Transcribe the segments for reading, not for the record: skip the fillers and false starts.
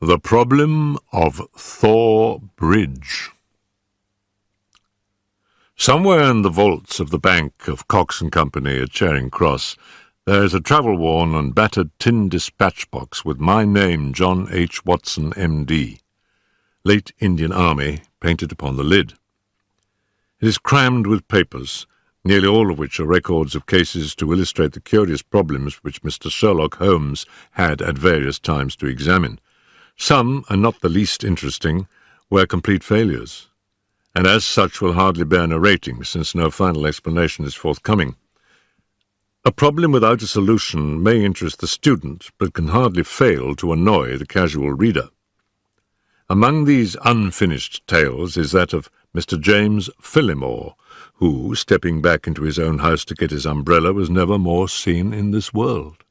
The Problem of Thor Bridge. Somewhere in the vaults of the bank of Cox and Company at Charing Cross, there is a travel-worn and battered tin dispatch box with my name, John H. Watson, M.D., late Indian Army, painted upon the lid. It is crammed with papers, nearly all of which are records of cases to illustrate the curious problems which Mr. Sherlock Holmes had at various times to examine. Some, and not the least interesting, were complete failures, and as such will hardly bear narrating, since no final explanation is forthcoming. A problem without a solution may interest the student, but can hardly fail to annoy the casual reader. Among these unfinished tales is that of Mr. James Phillimore, who, stepping back into his own house to get his umbrella, was never more seen in this world.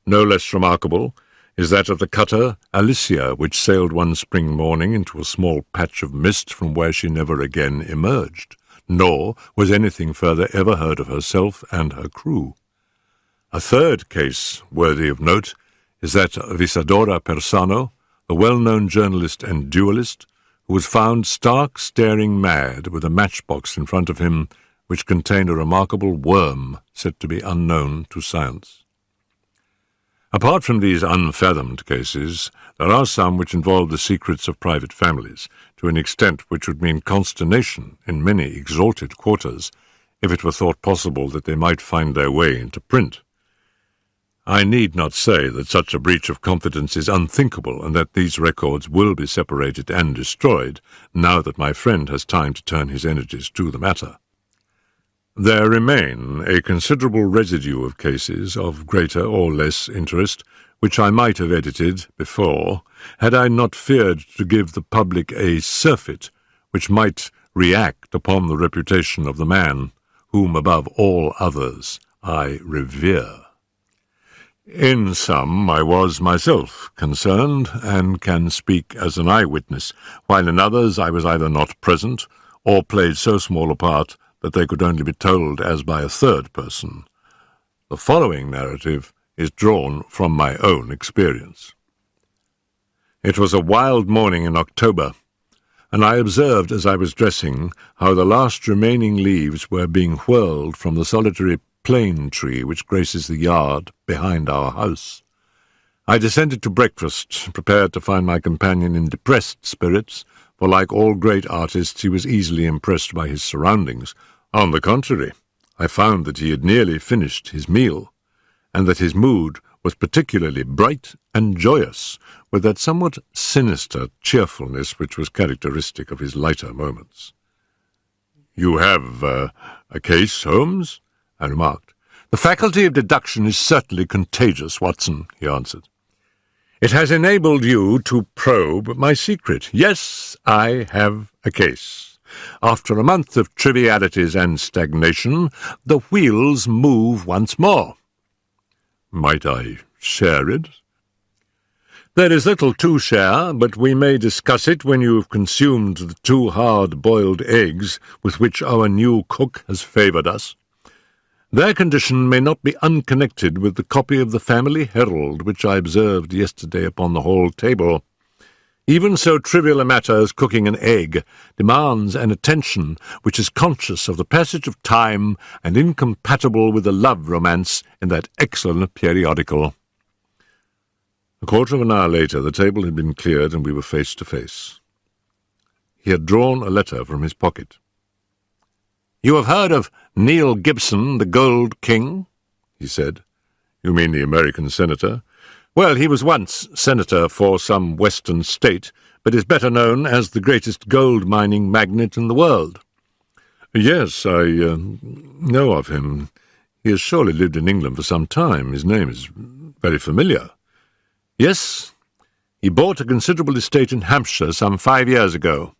No less remarkable is that of the cutter Alicia, which sailed one spring morning into a small patch of mist from where she never again emerged, nor was anything further ever heard of herself and her crew. A third case worthy of note is that of Isadora Persano, the well-known journalist and duellist, who was found stark staring mad with a matchbox in front of him which contained a remarkable worm said to be unknown to science. Apart from these unfathomed cases, there are some which involve the secrets of private families, to an extent which would mean consternation in many exalted quarters, if it were thought possible that they might find their way into print. I need not say that such a breach of confidence is unthinkable, and that these records will be separated and destroyed, now that my friend has time to turn his energies to the matter. There remain a considerable residue of cases of greater or less interest, which I might have edited before, had I not feared to give the public a surfeit which might react upon the reputation of the man whom above all others I revere. In some I was myself concerned, and can speak as an eyewitness, while in others I was either not present, or played so small a part that they could only be told as by a third person. The following narrative is drawn from my own experience. It was a wild morning in October, and I observed as I was dressing how the last remaining leaves were being whirled from the solitary plane tree which graces the yard behind our house. I descended to breakfast, prepared to find my companion in depressed spirits, for like all great artists he was easily impressed by his surroundings. On the contrary, I found that he had nearly finished his meal, and that his mood was particularly bright and joyous, with that somewhat sinister cheerfulness which was characteristic of his lighter moments. "You have a case, Holmes?" I remarked. "The faculty of deduction is certainly contagious, Watson," he answered. "It has enabled you to probe my secret. Yes, I have a case. After a month of trivialities and stagnation, the wheels move once more." "Might I share it?" "There is little to share, but we may discuss it when you have consumed the 2 hard-boiled eggs with which our new cook has favoured us. Their condition may not be unconnected with the copy of the Family Herald which I observed yesterday upon the hall table. Even so trivial a matter as cooking an egg demands an attention which is conscious of the passage of time and incompatible with the love romance in that excellent periodical." A quarter of an hour later the table had been cleared and we were face to face. He had drawn a letter from his pocket. "You have heard of Neil Gibson, the Gold King?" he said. "You mean the American senator?" "Well, he was once senator for some western state, but is better known as the greatest gold-mining magnate in the world." "Yes, I know of him. He has surely lived in England for some time. His name is very familiar." "Yes, he bought a considerable estate in Hampshire some 5 years ago.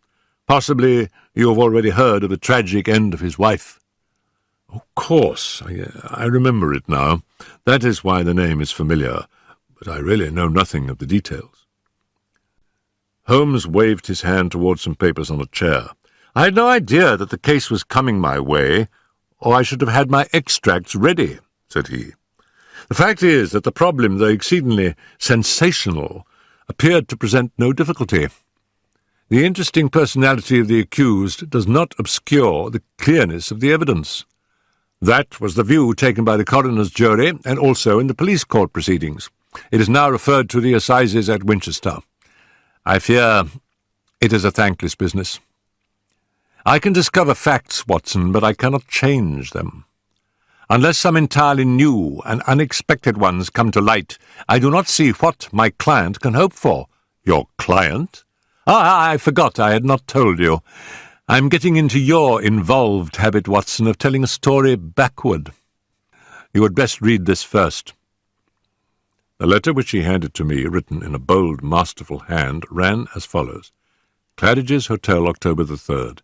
Possibly you have already heard of the tragic end of his wife." "Of course, I remember it now. That is why the name is familiar, but I really know nothing of the details." Holmes waved his hand towards some papers on a chair. "I had no idea that the case was coming my way, or I should have had my extracts ready," said he. "The fact is that the problem, though exceedingly sensational, appeared to present no difficulty. The interesting personality of the accused does not obscure the clearness of the evidence. That was the view taken by the coroner's jury and also in the police court proceedings. It is now referred to the assizes at Winchester. I fear it is a thankless business. I can discover facts, Watson, but I cannot change them. Unless some entirely new and unexpected ones come to light, I do not see what my client can hope for. Your client? I forgot I had not told you. I'm getting into your involved habit, Watson, of telling a story backward. You had best read this first. The letter which he handed to me, written in a bold, masterful hand, ran as follows. Claridge's Hotel, October the 3rd.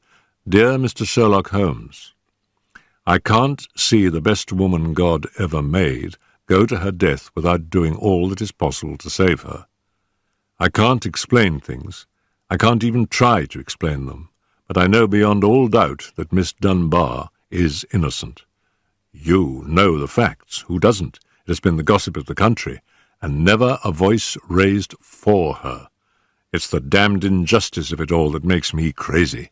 Dear Mr. Sherlock Holmes, I can't see the best woman God ever made go to her death without doing all that is possible to save her. I can't explain things. I can't even try to explain them, but I know beyond all doubt that Miss Dunbar is innocent. You know the facts. Who doesn't? It has been the gossip of the country, and never a voice raised for her. It's the damned injustice of it all that makes me crazy.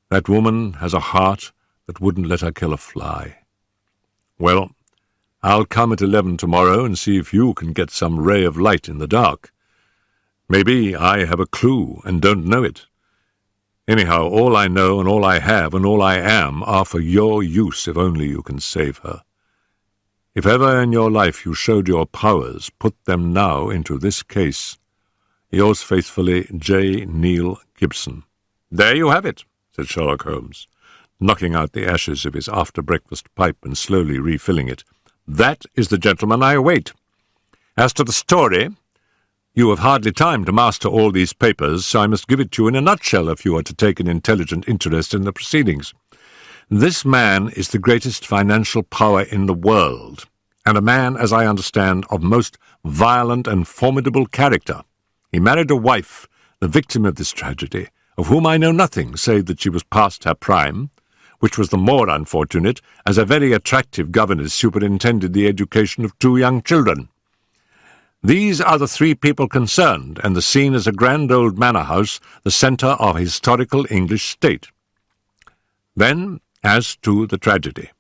That woman has a heart that wouldn't let her kill a fly. Well, I'll come at 11 tomorrow and see if you can get some ray of light in the dark. Maybe I have a clue and don't know it. Anyhow, all I know and all I have and all I am are for your use if only you can save her. If ever in your life you showed your powers, put them now into this case. Yours faithfully, J. Neil Gibson. There you have it, said Sherlock Holmes, knocking out the ashes of his after-breakfast pipe and slowly refilling it. That is the gentleman I await. As to the story, you have hardly time to master all these papers, so I must give it to you in a nutshell if you are to take an intelligent interest in the proceedings. This man is the greatest financial power in the world, and a man, as I understand, of most violent and formidable character. He married a wife, the victim of this tragedy, of whom I know nothing save that she was past her prime, which was the more unfortunate, as a very attractive governess superintended the education of 2 young children. These are the 3 people concerned, and the scene is a grand old manor house, the centre of historical English state. Then, as to the tragedy.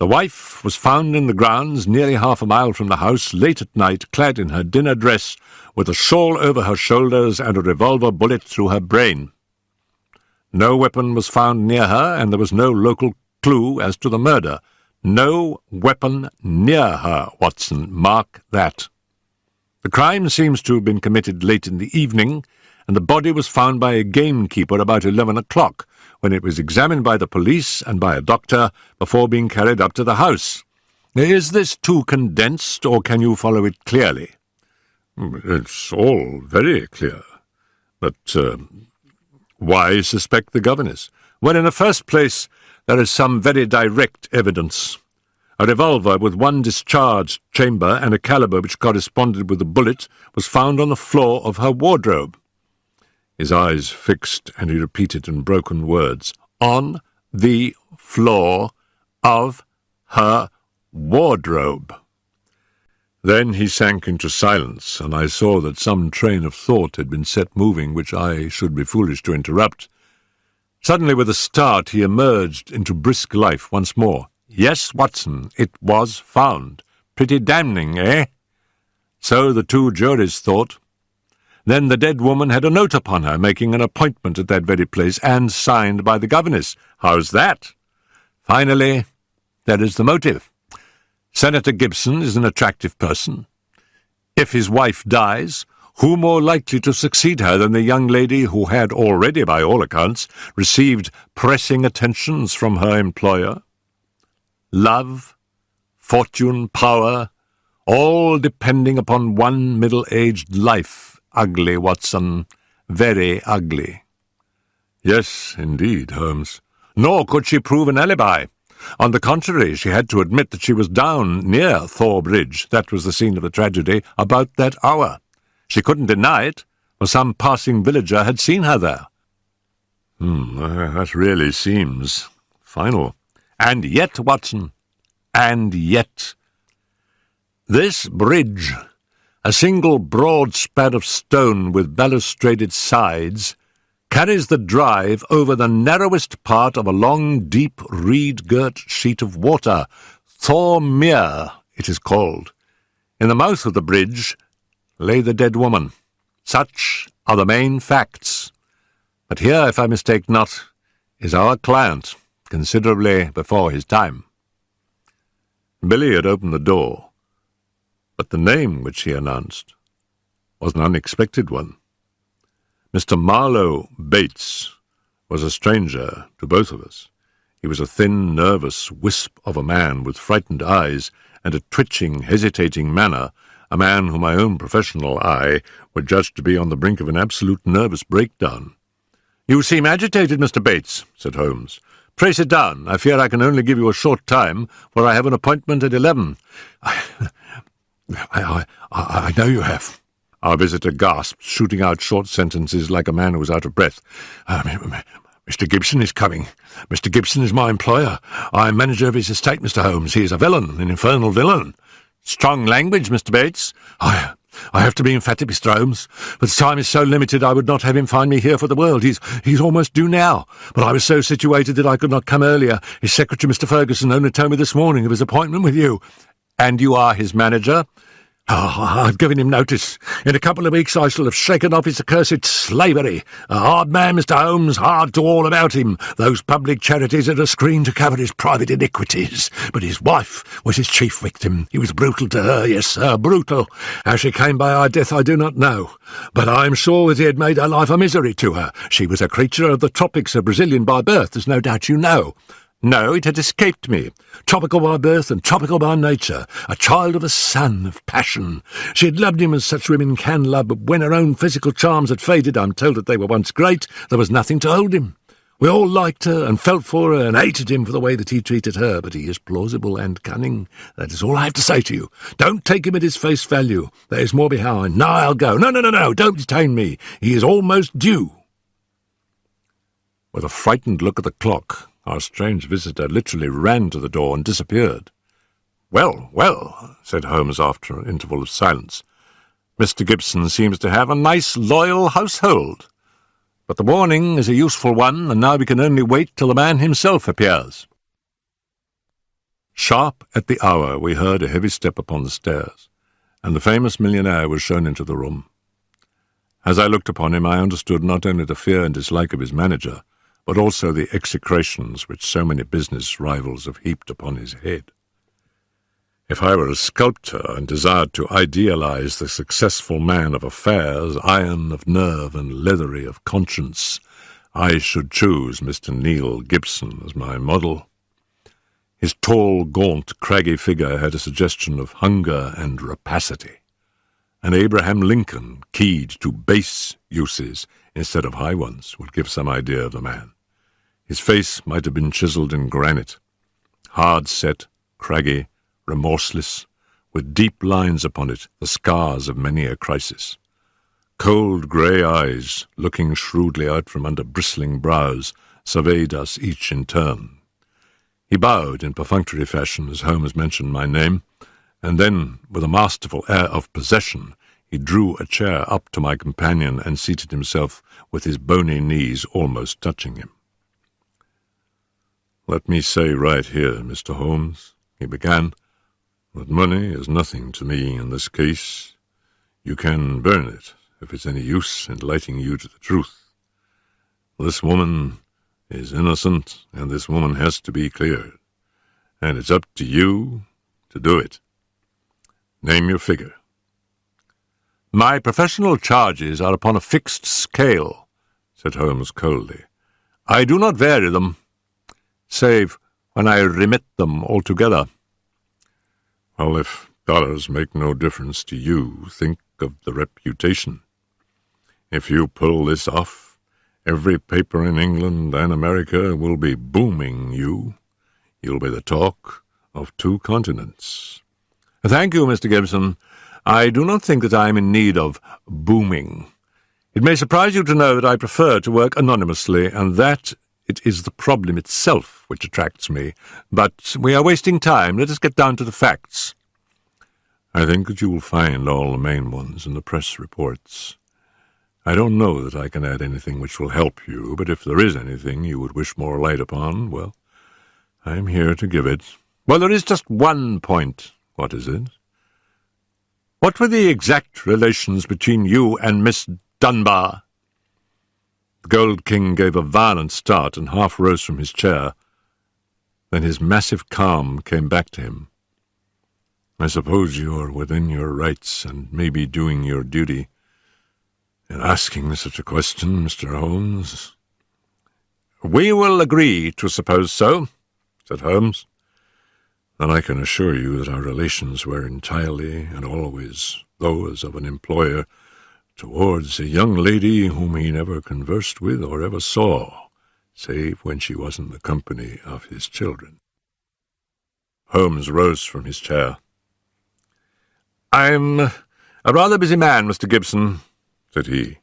The wife was found in the grounds nearly half a mile from the house, late at night, clad in her dinner dress, with a shawl over her shoulders and a revolver bullet through her brain. No weapon was found near her, and there was no local clue as to the murder. No weapon near her, Watson. Mark that. The crime seems to have been committed late in the evening, and the body was found by a gamekeeper about 11 o'clock, when it was examined by the police and by a doctor before being carried up to the house. Is this too condensed, or can you follow it clearly? It's all very clear. But why suspect the governess? Well, in the first place, there is some very direct evidence. A revolver with 1 discharged chamber and a caliber which corresponded with the bullet was found on the floor of her wardrobe. His eyes fixed, and he repeated in broken words, on the floor of her wardrobe. Then he sank into silence, and I saw that some train of thought had been set moving which I should be foolish to interrupt. Suddenly, with a start, he emerged into brisk life once more. Yes, Watson, it was found. Pretty damning, eh? So the 2 juries thought. Then the dead woman had a note upon her, making an appointment at that very place, and signed by the governess. How's that? Finally, there is the motive. Senator Gibson is an attractive person. If his wife dies, who more likely to succeed her than the young lady who had already, by all accounts, received pressing attentions from her employer? Love, fortune, power, all depending upon one middle-aged life. Ugly, Watson, very ugly. Yes, indeed, Holmes. Nor could she prove an alibi. On the contrary, she had to admit that she was down near Thor Bridge, that was the scene of the tragedy, about that hour. She couldn't deny it, for some passing villager had seen her there. That really seems final. And yet, Watson, and yet, this bridge, a single broad span of stone with balustraded sides, carries the drive over the narrowest part of a long, deep, reed-girt sheet of water. Thor Mere, it is called. In the mouth of the bridge lay the dead woman. Such are the main facts. But here, if I mistake not, is our client, considerably before his time." Billy had opened the door, but the name which he announced was an unexpected one. Mr. Marlowe Bates was a stranger to both of us. He was a thin, nervous wisp of a man with frightened eyes and a twitching, hesitating manner, a man whom my own professional eye would judge to be on the brink of an absolute nervous breakdown. "You seem agitated, Mr. Bates," said Holmes. "Pray sit down. I fear I can only give you a short time, for I have an appointment at 11. I know you have." Our visitor gasped, shooting out short sentences like a man who was out of breath. "Mr. Gibson is coming. Mr. Gibson is my employer. I am manager of his estate, Mr. Holmes. He is a villain, an infernal villain." "Strong language, Mr. Bates." I have to be emphatic, Mr. Holmes, but the time is so limited I would not have him find me here for the world. He's almost due now, but I was so situated that I could not come earlier. His secretary, Mr. Ferguson, only told me this morning of his appointment with you." "And you are his manager?" "I've given him notice. In a couple of weeks I shall have shaken off his accursed slavery. A hard man, Mr. Holmes, hard to all about him. Those public charities are a screen to cover his private iniquities. But his wife was his chief victim. He was brutal to her, yes, sir, brutal. How she came by our death I do not know. But I am sure that he had made her life a misery to her. She was a creature of the tropics, a Brazilian by birth, as no doubt you know." "No, it had escaped me." "Tropical by birth and tropical by nature, a child of a sun, of passion. She had loved him as such women can love, but when her own physical charms had faded, I'm told that they were once great, there was nothing to hold him. We all liked her and felt for her and hated him for the way that he treated her, but he is plausible and cunning. That is all I have to say to you. Don't take him at his face value. There is more behind. Now I'll go. No, don't detain me. He is almost due." With a frightened look at the clock, our strange visitor literally ran to the door and disappeared. Well, said Holmes after an interval of silence. "Mr. Gibson seems to have a nice, loyal household. But the warning is a useful one, and now we can only wait till the man himself appears." Sharp at the hour we heard a heavy step upon the stairs, and the famous millionaire was shown into the room. As I looked upon him, I understood not only the fear and dislike of his manager, but also the execrations which so many business rivals have heaped upon his head. If I were a sculptor and desired to idealize the successful man of affairs, iron of nerve and leathery of conscience, I should choose Mr. Neil Gibson as my model. His tall, gaunt, craggy figure had a suggestion of hunger and rapacity. And Abraham Lincoln, keyed to base uses instead of high ones, would give some idea of the man. His face might have been chiseled in granite, hard-set, craggy, remorseless, with deep lines upon it, the scars of many a crisis. Cold grey eyes, looking shrewdly out from under bristling brows, surveyed us each in turn. He bowed in perfunctory fashion as Holmes mentioned my name, and then, with a masterful air of possession, he drew a chair up to my companion and seated himself with his bony knees almost touching him. "Let me say right here, Mr. Holmes," he began, "that money is nothing to me in this case. You can burn it, if it's any use in lighting you to the truth. This woman is innocent, and this woman has to be cleared. And it's up to you to do it. Name your figure." "My professional charges are upon a fixed scale," said Holmes coldly. "I do not vary them, save when I remit them altogether." "Well, if dollars make no difference to you, think of the reputation. If you pull this off, every paper in England and America will be booming you. You'll be the talk of 2 continents. "Thank you, Mr. Gibson. I do not think that I am in need of booming. It may surprise you to know that I prefer to work anonymously, and that it is the problem itself which attracts me. But we are wasting time. Let us get down to the facts." I think that you will find all the main ones in the press reports. I don't know that I can add anything which will help you, but if there is anything you would wish more light upon, well, I am here to give it. Well, there is just one point. What is it? What were the exact relations between you and Miss Dunbar? The Gold King gave a violent start and half rose from his chair. Then his massive calm came back to him. I suppose you are within your rights and may be doing your duty in asking such a question, Mr. Holmes. We will agree to suppose so, said Holmes. Then I can assure you that our relations were entirely and always those of an employer towards a young lady whom he never conversed with or ever saw, save when she was in the company of his children. Holmes rose from his chair. I'm a rather busy man, Mr. Gibson, said he,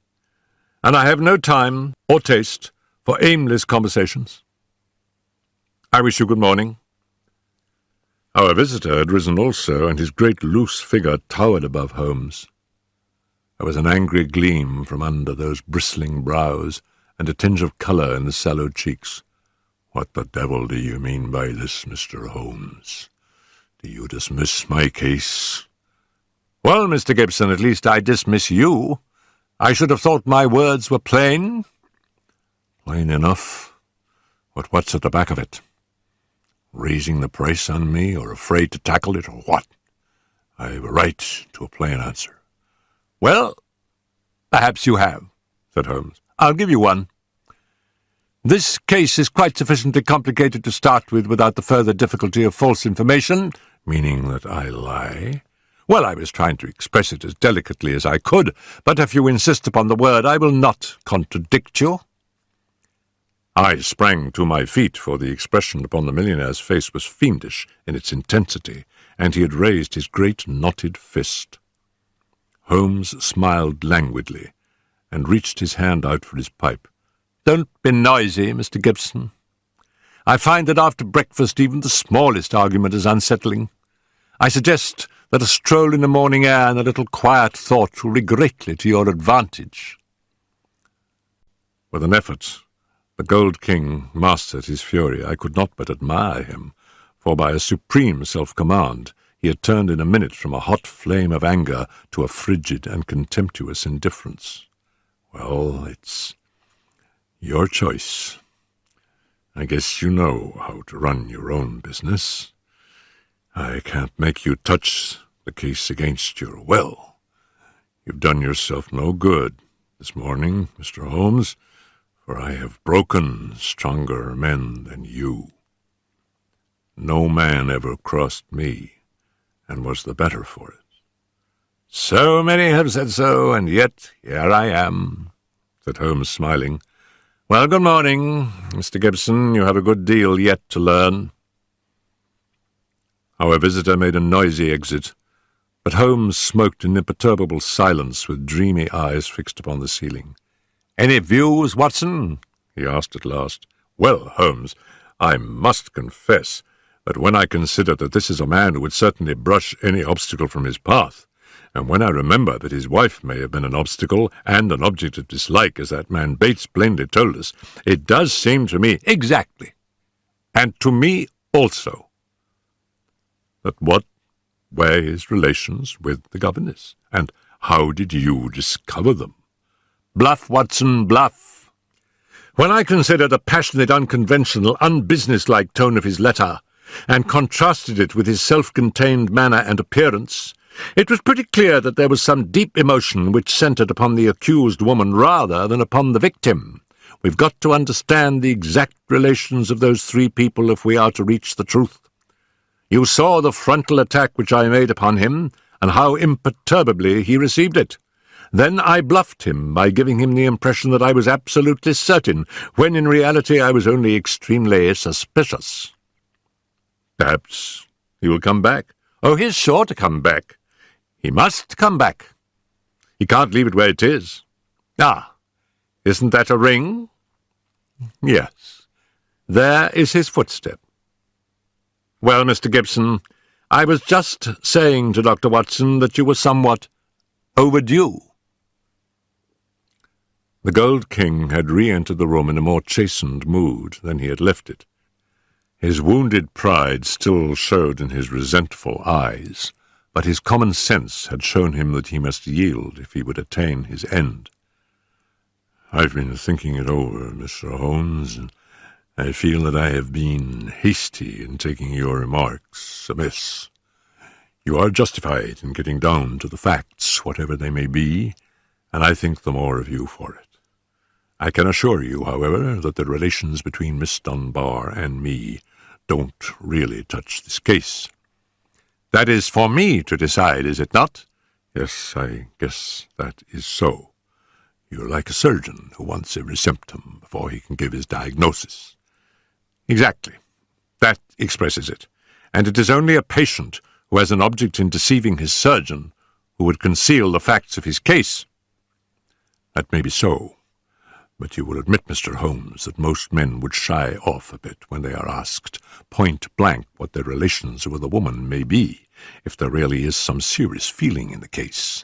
and I have no time or taste for aimless conversations. I wish you good morning. Our visitor had risen also, and his great loose figure towered above Holmes. There was an angry gleam from under those bristling brows, and a tinge of colour in the sallow cheeks. What the devil do you mean by this, Mr. Holmes? Do you dismiss my case? Well, Mr. Gibson, at least I dismiss you. I should have thought my words were plain. Plain enough. But what's at the back of it? Raising the price on me, or afraid to tackle it, or what? I have a right to a plain answer. Well, perhaps you have, said Holmes. I'll give you one. This case is quite sufficiently complicated to start with without the further difficulty of false information. Meaning that I lie? Well, I was trying to express it as delicately as I could, but if you insist upon the word, I will not contradict you. I sprang to my feet, for the expression upon the millionaire's face was fiendish in its intensity, and he had raised his great knotted fist. Holmes smiled languidly, and reached his hand out for his pipe. Don't be noisy, Mr. Gibson. I find that after breakfast even the smallest argument is unsettling. I suggest that a stroll in the morning air and a little quiet thought will be greatly to your advantage. With an effort, the Gold King mastered his fury. I could not but admire him, for by a supreme self-command he had turned in a minute from a hot flame of anger to a frigid and contemptuous indifference. Well, it's your choice. I guess you know how to run your own business. I can't make you touch the case against your will. You've done yourself no good this morning, Mr. Holmes, for I have broken stronger men than you. No man ever crossed me, and was the better for it. So many have said so, and yet here I am, said Holmes, smiling. Well, good morning, Mr. Gibson. You have a good deal yet to learn. Our visitor made a noisy exit, but Holmes smoked in imperturbable silence with dreamy eyes fixed upon the ceiling. Any views, Watson? He asked at last. Well, Holmes, I must confess that when I consider that this is a man who would certainly brush any obstacle from his path, and when I remember that his wife may have been an obstacle and an object of dislike, as that man Bates plainly told us, it does seem to me exactly, and to me also, that what were his relations with the governess, and how did you discover them? Bluff, Watson, bluff. When I considered the passionate, unconventional, unbusinesslike tone of his letter, and contrasted it with his self-contained manner and appearance, it was pretty clear that there was some deep emotion which centred upon the accused woman rather than upon the victim. We've got to understand the exact relations of those three people if we are to reach the truth. You saw the frontal attack which I made upon him, and how imperturbably he received it. Then I bluffed him by giving him the impression that I was absolutely certain, when in reality I was only extremely suspicious. Perhaps he will come back. Oh, he's sure to come back. He must come back. He can't leave it where it is. Ah, isn't that a ring? Yes, there is his footstep. Well, Mr. Gibson, I was just saying to Dr. Watson that you were somewhat overdue." The Gold King had re-entered the room in a more chastened mood than he had left it. His wounded pride still showed in his resentful eyes, but his common sense had shown him that he must yield if he would attain his end. "I've been thinking it over, Mr. Holmes, and I feel that I have been hasty in taking your remarks amiss. You are justified in getting down to the facts, whatever they may be, and I think the more of you for it. I can assure you, however, that the relations between Miss Dunbar and me don't really touch this case." "That is for me to decide, is it not?" "Yes, I guess that is so. You're like a surgeon who wants every symptom before he can give his diagnosis." "Exactly. That expresses it. And it is only a patient who has an object in deceiving his surgeon who would conceal the facts of his case." "That may be so. But you will admit, Mr. Holmes, that most men would shy off a bit when they are asked point-blank what their relations with a woman may be, if there really is some serious feeling in the case.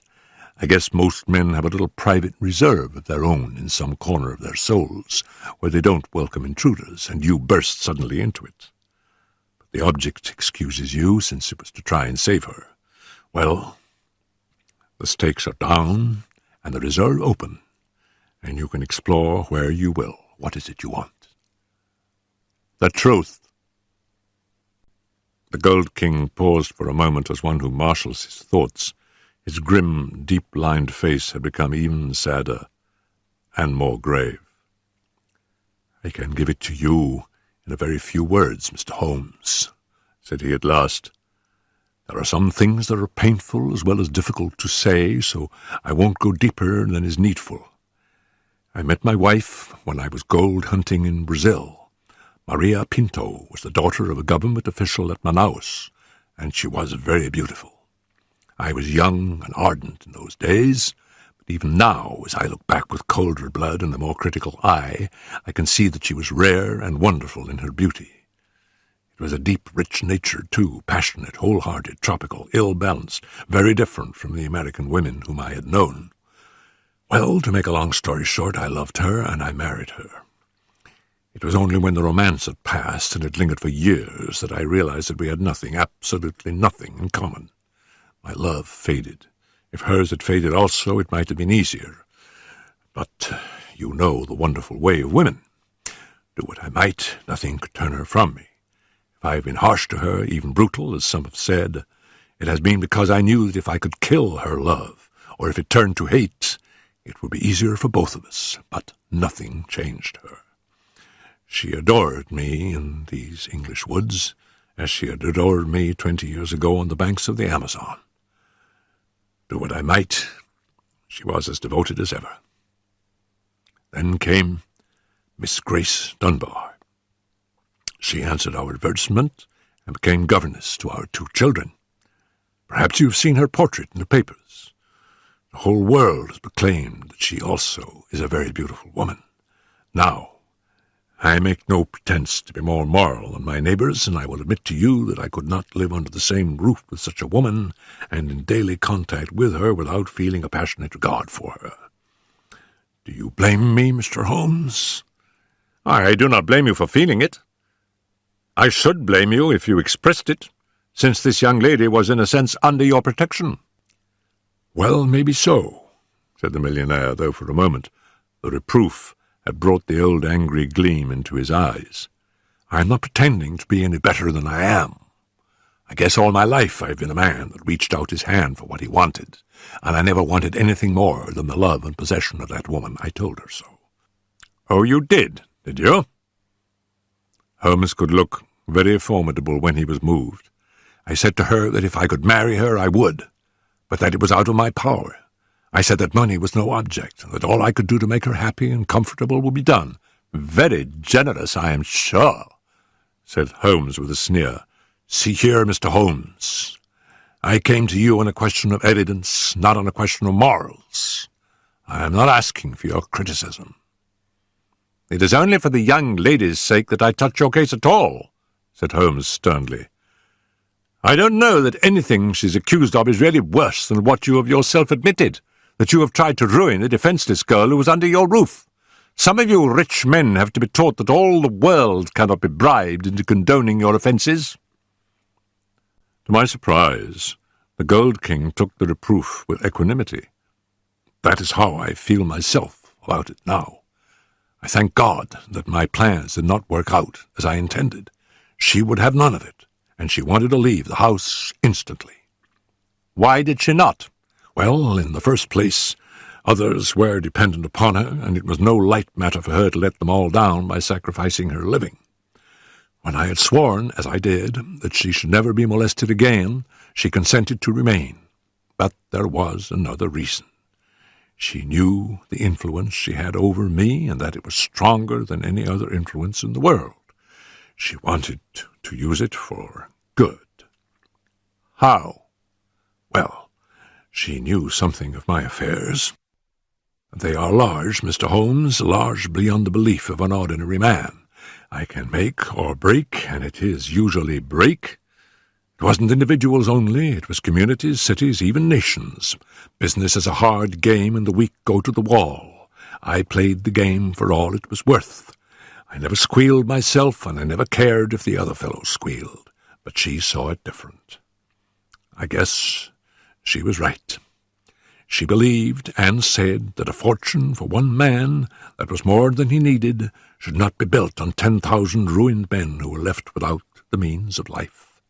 I guess most men have a little private reserve of their own in some corner of their souls, where they don't welcome intruders, and you burst suddenly into it. But the object excuses you, since it was to try and save her. Well, the stakes are down, and the reserve open, and you can explore where you will. What is it you want?" "The truth." The Gold King paused for a moment as one who marshals his thoughts. His grim, deep-lined face had become even sadder and more grave. "I can give it to you in a very few words, Mr. Holmes," said he at last. "There are some things that are painful as well as difficult to say, so I won't go deeper than is needful. I met my wife when I was gold hunting in Brazil. Maria Pinto was the daughter of a government official at Manaus, and she was very beautiful. I was young and ardent in those days, but even now, as I look back with colder blood and a more critical eye, I can see that she was rare and wonderful in her beauty. It was a deep, rich nature, too, passionate, wholehearted, tropical, ill-balanced, very different from the American women whom I had known. Well, to make a long story short, I loved her, and I married her. It was only when the romance had passed, and had lingered for years, that I realized that we had nothing, absolutely nothing, in common. My love faded. If hers had faded also, it might have been easier. But you know the wonderful way of women. Do what I might, nothing could turn her from me. If I have been harsh to her, even brutal, as some have said, it has been because I knew that if I could kill her love, or if it turned to hate, it would be easier for both of us. But nothing changed her. She adored me in these English woods, as she had adored me 20 years ago on the banks of the Amazon. Do what I might, she was as devoted as ever. Then came Miss Grace Dunbar. She answered our advertisement and became governess to our 2 children. Perhaps you have seen her portrait in the papers. The whole world has proclaimed that she also is a very beautiful woman. Now, I make no pretense to be more moral than my neighbours, and I will admit to you that I could not live under the same roof with such a woman, and in daily contact with her, without feeling a passionate regard for her. Do you blame me, Mr. Holmes? I do not blame you for feeling it. I should blame you if you expressed it, since this young lady was in a sense under your protection. Well, maybe so, said the millionaire, though for a moment the reproof had brought the old angry gleam into his eyes. I am not pretending to be any better than I am. I guess all my life I have been a man that reached out his hand for what he wanted, and I never wanted anything more than the love and possession of that woman. I told her so. Oh, you did you? Holmes could look very formidable when he was moved. I said to her that if I could marry her, I would, but that it was out of my power. I said that money was no object, and that all I could do to make her happy and comfortable would be done. Very generous, I am sure, said Holmes with a sneer. See here, Mr. Holmes, I came to you on a question of evidence, not on a question of morals. I am not asking for your criticism. It is only for the young lady's sake that I touch your case at all, said Holmes sternly. I don't know that anything she's accused of is really worse than what you have yourself admitted, that you have tried to ruin a defenceless girl who was under your roof. Some of you rich men have to be taught that all the world cannot be bribed into condoning your offences. To my surprise, the Gold King took the reproof with equanimity. That is how I feel myself about it now. I thank God that my plans did not work out as I intended. She would have none of it, and she wanted to leave the house instantly. Why did she not? Well, in the first place, others were dependent upon her, and it was no light matter for her to let them all down by sacrificing her living. When I had sworn, as I did, that she should never be molested again, she consented to remain. But there was another reason. She knew the influence she had over me, and that it was stronger than any other influence in the world. She wanted to use it for good. How? Well, she knew something of my affairs. They are large, Mr. Holmes, large beyond the belief of an ordinary man. I can make or break, and it is usually break. It wasn't individuals only, it was communities, cities, even nations. Business is a hard game, and the weak go to the wall. I played the game for all it was worth. I never squealed myself, and I never cared if the other fellow squealed. But she saw it different. I guess she was right. She believed and said that a fortune for one man that was more than he needed should not be built on 10,000 ruined men who were left without the means of life.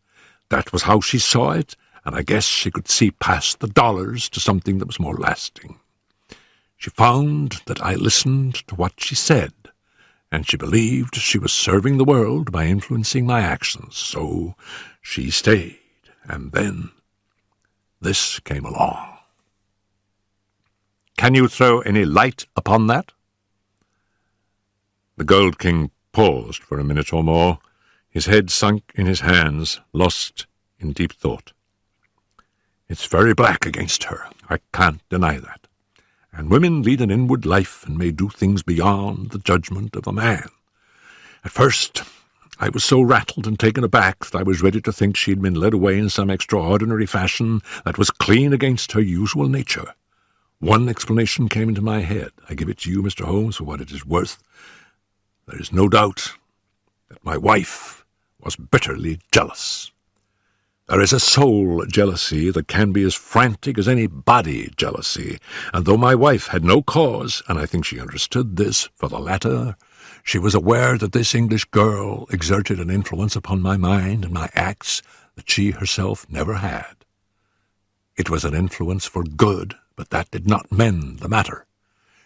That was how she saw it, and I guess she could see past the dollars to something that was more lasting. She found that I listened to what she said, and she believed she was serving the world by influencing my actions, so she stayed, and then this came along. Can you throw any light upon that? The Gold King paused for a minute or more, his head sunk in his hands, lost in deep thought. It's very black against her, I can't deny that. And women lead an inward life and may do things beyond the judgment of a man. At first, I was so rattled and taken aback that I was ready to think she had been led away in some extraordinary fashion that was clean against her usual nature. One explanation came into my head. I give it to you, Mr. Holmes, for what it is worth. There is no doubt that my wife was bitterly jealous. There is a soul jealousy that can be as frantic as any body jealousy, and though my wife had no cause, and I think she understood this, for the latter, she was aware that this English girl exerted an influence upon my mind and my acts that she herself never had. It was an influence for good, but that did not mend the matter.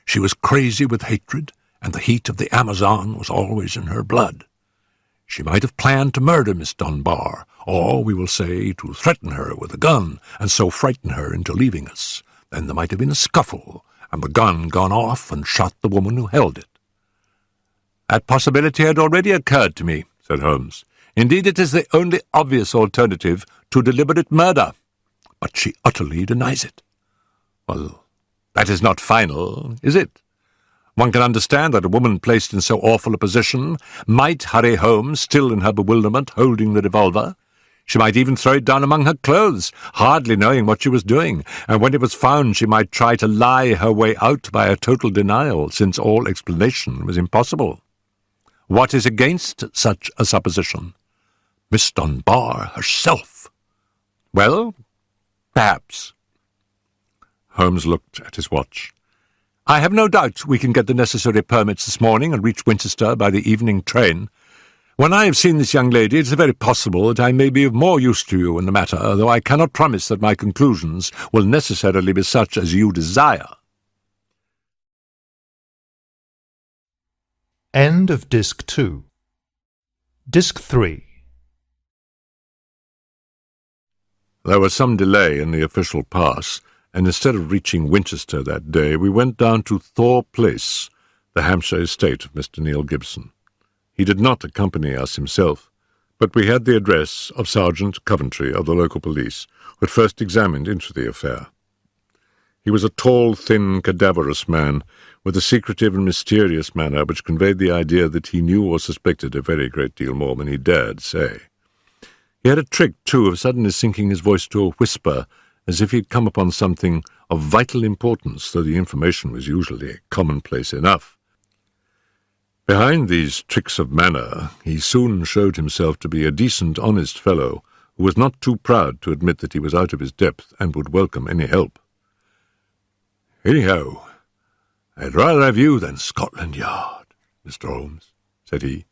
She was crazy with hatred, and the heat of the Amazon was always in her blood. She might have planned to murder Miss Dunbar, or, we will say, to threaten her with a gun, and so frighten her into leaving us. Then there might have been a scuffle, and the gun gone off and shot the woman who held it. That possibility had already occurred to me, said Holmes. Indeed, it is the only obvious alternative to deliberate murder. But she utterly denies it. Well, that is not final, is it? One can understand that a woman placed in so awful a position might hurry home, still in her bewilderment, holding the revolver. She might even throw it down among her clothes, hardly knowing what she was doing, and when it was found she might try to lie her way out by a total denial, since all explanation was impossible. What is against such a supposition? Miss Dunbar herself. Well, perhaps. Holmes looked at his watch. I have no doubt we can get the necessary permits this morning and reach Winchester by the evening train. When I have seen this young lady, it is very possible that I may be of more use to you in the matter, though I cannot promise that my conclusions will necessarily be such as you desire. End of Disc 2. Disc 3. There was some delay in the official pass, and instead of reaching Winchester that day, we went down to Thor Place, the Hampshire estate of Mr. Neil Gibson. He did not accompany us himself, but we had the address of Sergeant Coventry of the local police, who had first examined into the affair. He was a tall, thin, cadaverous man, with a secretive and mysterious manner which conveyed the idea that he knew or suspected a very great deal more than he dared say. He had a trick, too, of suddenly sinking his voice to a whisper, as if he had come upon something of vital importance, though the information was usually commonplace enough. Behind these tricks of manner, he soon showed himself to be a decent, honest fellow, who was not too proud to admit that he was out of his depth and would welcome any help. "Anyhow, I'd rather have you than Scotland Yard, Mr. Holmes," said he.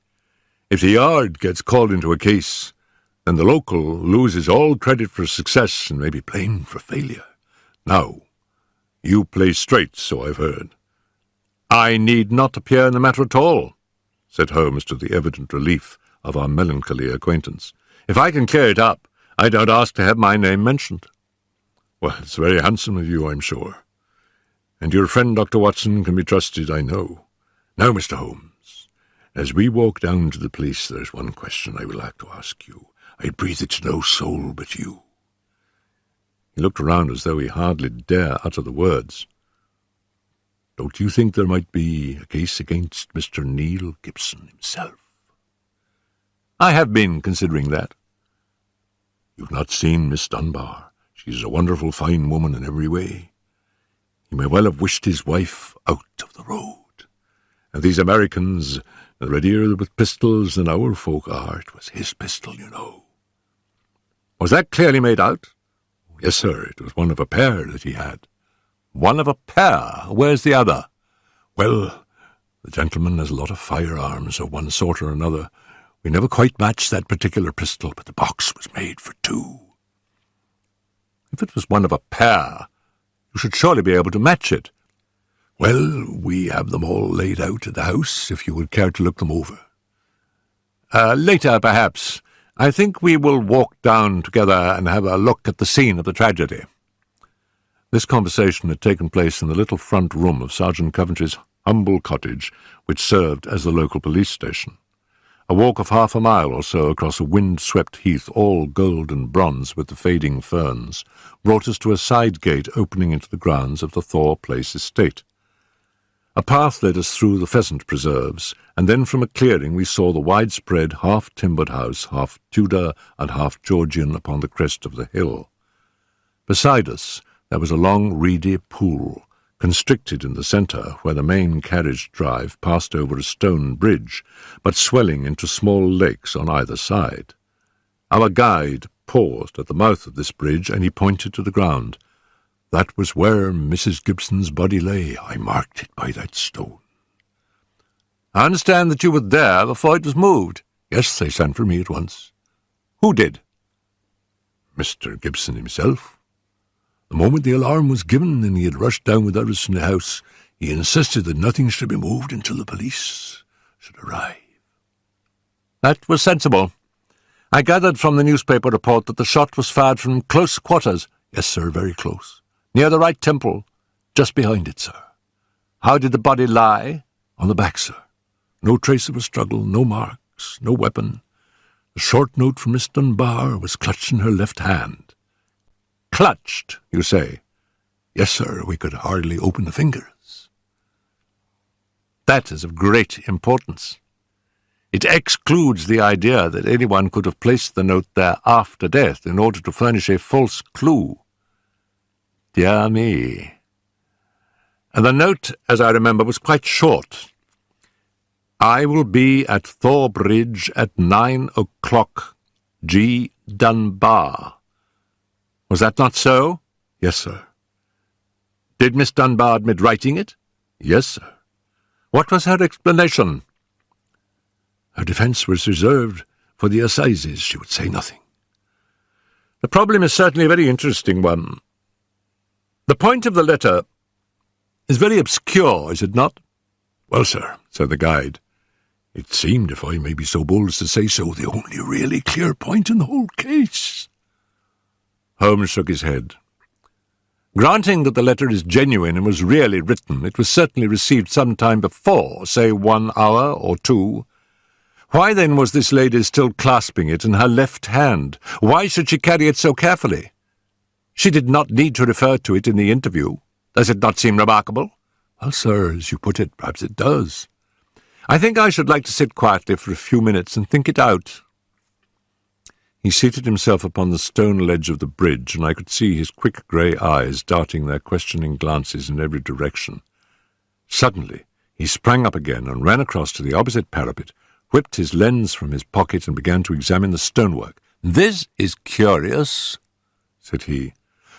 "If the Yard gets called into a case, then the local loses all credit for success and may be blamed for failure. Now, you play straight, so I've heard." "I need not appear in the matter at all," said Holmes, to the evident relief of our melancholy acquaintance. "If I can clear it up, I don't ask to have my name mentioned." "Well, it's very handsome of you, I'm sure. And your friend Dr. Watson can be trusted, I know. Now, Mr. Holmes, as we walk down to the police, there's one question I would like to ask you. I breathe it to no soul but you." He looked around as though he hardly dare utter the words. "Don't you think there might be a case against Mr. Neil Gibson himself?" "I have been considering that." "You've not seen Miss Dunbar. She's a wonderful fine woman in every way. He may well have wished his wife out of the road. And these Americans are readier with pistols than our folk are. It was his pistol, you know." "Was that clearly made out?" "Yes, sir. It was one of a pair that he had." "One of a pair? Where's the other?" "Well, the gentleman has a lot of firearms of one sort or another. We never quite matched that particular pistol, but the box was made for two." "If it was one of a pair, you should surely be able to match it." "Well, we have them all laid out at the house, if you would care to look them over." "Later, perhaps. I think we will walk down together and have a look at the scene of the tragedy." This conversation had taken place in the little front room of Sergeant Coventry's humble cottage, which served as the local police station. A walk of half a mile or so across a wind-swept heath, all gold and bronze with the fading ferns, brought us to a side gate opening into the grounds of the Thor Place estate. A path led us through the pheasant preserves, and then from a clearing we saw the widespread, half-timbered house, half Tudor and half Georgian, upon the crest of the hill. Beside us there was a long, reedy pool, constricted in the centre, where the main carriage drive passed over a stone bridge, but swelling into small lakes on either side. Our guide paused at the mouth of this bridge, and he pointed to the ground. "That was where Mrs. Gibson's body lay. I marked it by that stone." "I understand that you were there before it was moved." "Yes, they sent for me at once." "Who did?" "Mr. Gibson himself. The moment the alarm was given and he had rushed down with others from the house, he insisted that nothing should be moved until the police should arrive." "That was sensible. I gathered from the newspaper report that the shot was fired from close quarters." "Yes, sir, very close." "Near the right temple?" "Just behind it, sir." "How did the body lie?" "On the back, sir. No trace of a struggle, no marks, no weapon. The short note from Miss Dunbar was clutched in her left hand." "Clutched, you say?" "Yes, sir. We could hardly open the fingers." "That is of great importance. It excludes the idea that anyone could have placed the note there after death in order to furnish a false clue. Dear me. And the note, as I remember, was quite short. 'I will be at Thor Bridge at 9 o'clock. G. Dunbar.' Was that not so?" "Yes, sir." "Did Miss Dunbar admit writing it?" "Yes, sir." "What was her explanation?" "Her defence was reserved for the assizes. She would say nothing." "The problem is certainly a very interesting one. The point of the letter is very obscure, is it not?" "Well, sir," said the guide, "it seemed, if I may be so bold as to say so, the only really clear point in the whole case." Holmes shook his head. "Granting that the letter is genuine and was really written, it was certainly received some time before, say 1 hour or 2. Why then was this lady still clasping it in her left hand? Why should she carry it so carefully? She did not need to refer to it in the interview. Does it not seem remarkable?" "Well, sir, as you put it, perhaps it does." "I think I should like to sit quietly for a few minutes and think it out." He seated himself upon the stone ledge of the bridge, and I could see his quick grey eyes darting their questioning glances in every direction. Suddenly, he sprang up again and ran across to the opposite parapet, whipped his lens from his pocket and began to examine the stonework. "This is curious," said he.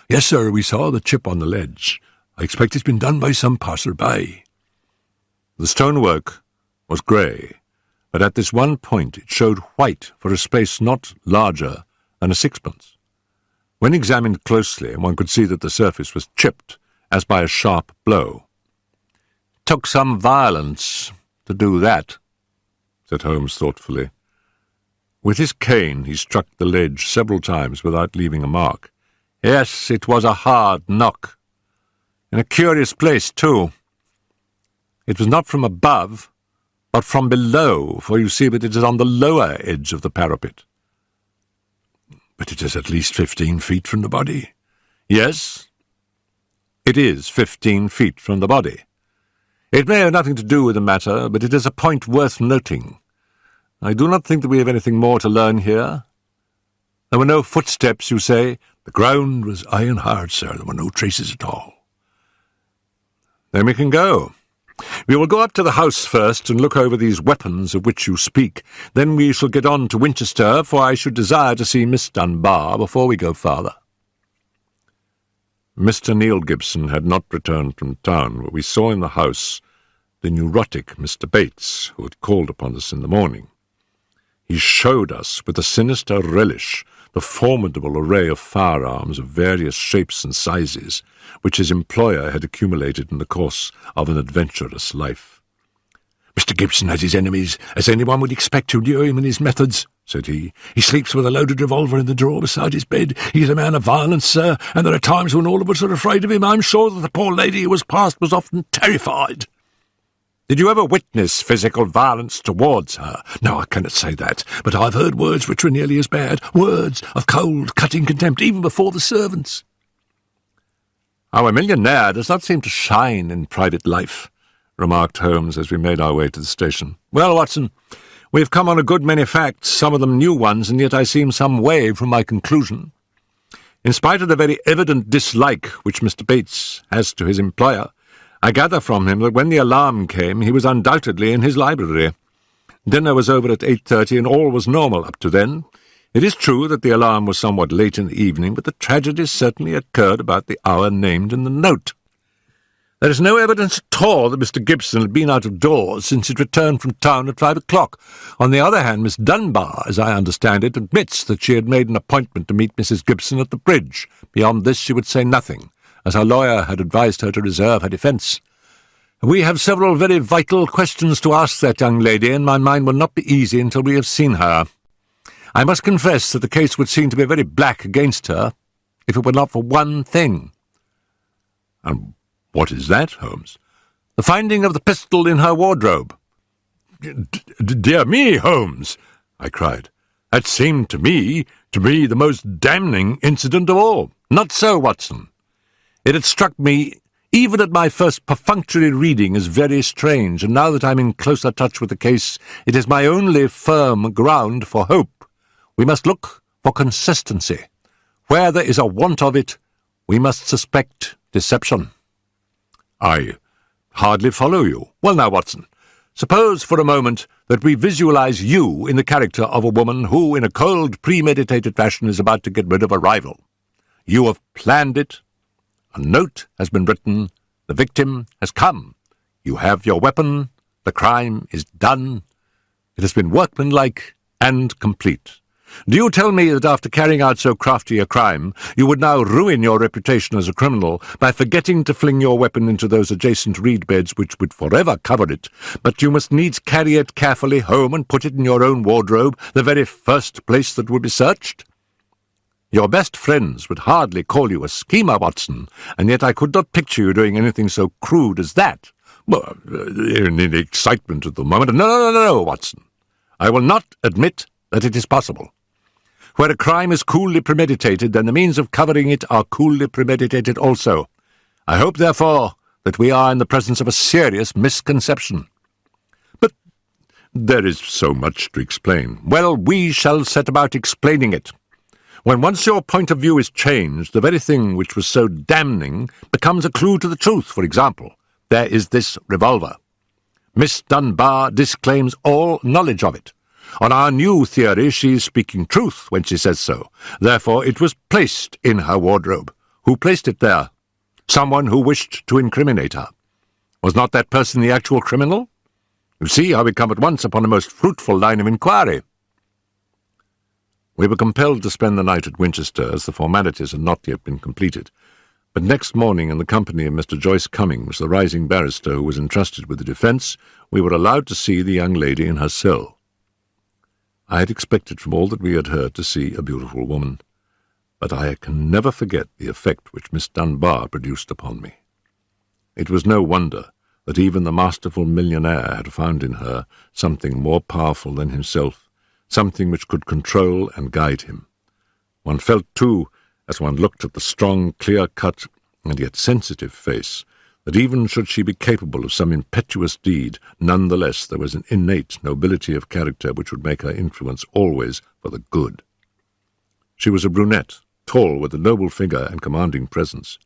"Yes, sir, we saw the chip on the ledge. I expect it's been done by some passer-by." The stonework was grey, but at this one point it showed white for a space not larger than a sixpence. When examined closely, one could see that the surface was chipped, as by a sharp blow. "Took some violence to do that," said Holmes thoughtfully. With his cane he struck the ledge several times without leaving a mark. "Yes, it was a hard knock. In a curious place, too. It was not from above, but from below, for you see that it is on the lower edge of the parapet." "But it is at least 15 feet from the body." "Yes, it is 15 feet from the body. It may have nothing to do with the matter, but it is a point worth noting. I do not think that we have anything more to learn here. There were no footsteps, you say?" "The ground was iron hard, sir. There were no traces at all." "Then we can go. We will go up to the house first and look over these weapons of which you speak. Then we shall get on to Winchester, for I should desire to see Miss Dunbar before we go farther." Mr. Neil Gibson had not returned from town, but we saw in the house the neurotic Mr. Bates, who had called upon us in the morning. He showed us, with a sinister relish, the formidable array of firearms of various shapes and sizes, which his employer had accumulated in the course of an adventurous life. "Mr. Gibson has his enemies, as anyone would expect who knew him and his methods," said he. "He sleeps with a loaded revolver in the drawer beside his bed. He is a man of violence, sir, and there are times when all of us are afraid of him. I'm sure that the poor lady who was passed was often terrified." "Did you ever witness physical violence towards her?" "No, I cannot say that, but I've heard words which were nearly as bad, words of cold, cutting contempt, even before the servants." "Our millionaire does not seem to shine in private life," remarked Holmes as we made our way to the station. "Well, Watson, we have come on a good many facts, some of them new ones, and yet I seem some way from my conclusion. In spite of the very evident dislike which Mr. Bates has to his employer, I gather from him that when the alarm came he was undoubtedly in his library. Dinner was over at 8:30 and all was normal up to then. It is true that the alarm was somewhat late in the evening, but the tragedy certainly occurred about the hour named in the note. There is no evidence at all that Mr. Gibson had been out of doors since his return from town at 5 o'clock. On the other hand, Miss Dunbar, as I understand it, admits that she had made an appointment to meet Mrs. Gibson at the bridge. Beyond this she would say nothing, as her lawyer had advised her to reserve her defence. We have several very vital questions to ask that young lady, and my mind will not be easy until we have seen her. I must confess that the case would seem to be very black against her, if it were not for one thing." "And what is that, Holmes?" "The finding of the pistol in her wardrobe." Dear me, Holmes," I cried. "That seemed to me the most damning incident of all." "Not so, Watson. It had struck me, even at my first perfunctory reading, as very strange, and now that I'm in closer touch with the case, it is my only firm ground for hope. We must look for consistency. Where there is a want of it, we must suspect deception." "I hardly follow you." "Well now, Watson, suppose for a moment that we visualize you in the character of a woman who, in a cold, premeditated fashion, is about to get rid of a rival. You have planned it. A note has been written. The victim has come. You have your weapon. The crime is done. It has been workmanlike and complete. Do you tell me that after carrying out so crafty a crime, you would now ruin your reputation as a criminal by forgetting to fling your weapon into those adjacent reed beds which would forever cover it, but you must needs carry it carefully home and put it in your own wardrobe, the very first place that would be searched? Your best friends would hardly call you a schemer, Watson, and yet I could not picture you doing anything so crude as that." "Well, in the excitement of the moment—" No, Watson. I will not admit that it is possible. Where a crime is coolly premeditated, then the means of covering it are coolly premeditated also. I hope, therefore, that we are in the presence of a serious misconception." "But there is so much to explain." "Well, we shall set about explaining it. When once your point of view is changed, the very thing which was so damning becomes a clue to the truth. For example, there is this revolver. Miss Dunbar disclaims all knowledge of it. On our new theory, she is speaking truth when she says so. Therefore, it was placed in her wardrobe. Who placed it there? Someone who wished to incriminate her. Was not that person the actual criminal? You see how we come at once upon a most fruitful line of inquiry. We were compelled to spend the night at Winchester, as the formalities had not yet been completed. But next morning, in the company of Mr. Joyce Cummings, the rising barrister who was entrusted with the defence, we were allowed to see the young lady in her cell. I had expected from all that we had heard to see a beautiful woman, but I can never forget the effect which Miss Dunbar produced upon me. It was no wonder that even the masterful millionaire had found in her something more powerful than himself, something which could control and guide him. One felt, too, as one looked at the strong, clear-cut, and yet sensitive face, that even should she be capable of some impetuous deed, none the less there was an innate nobility of character which would make her influence always for the good. She was a brunette, tall, with a noble figure and commanding presence,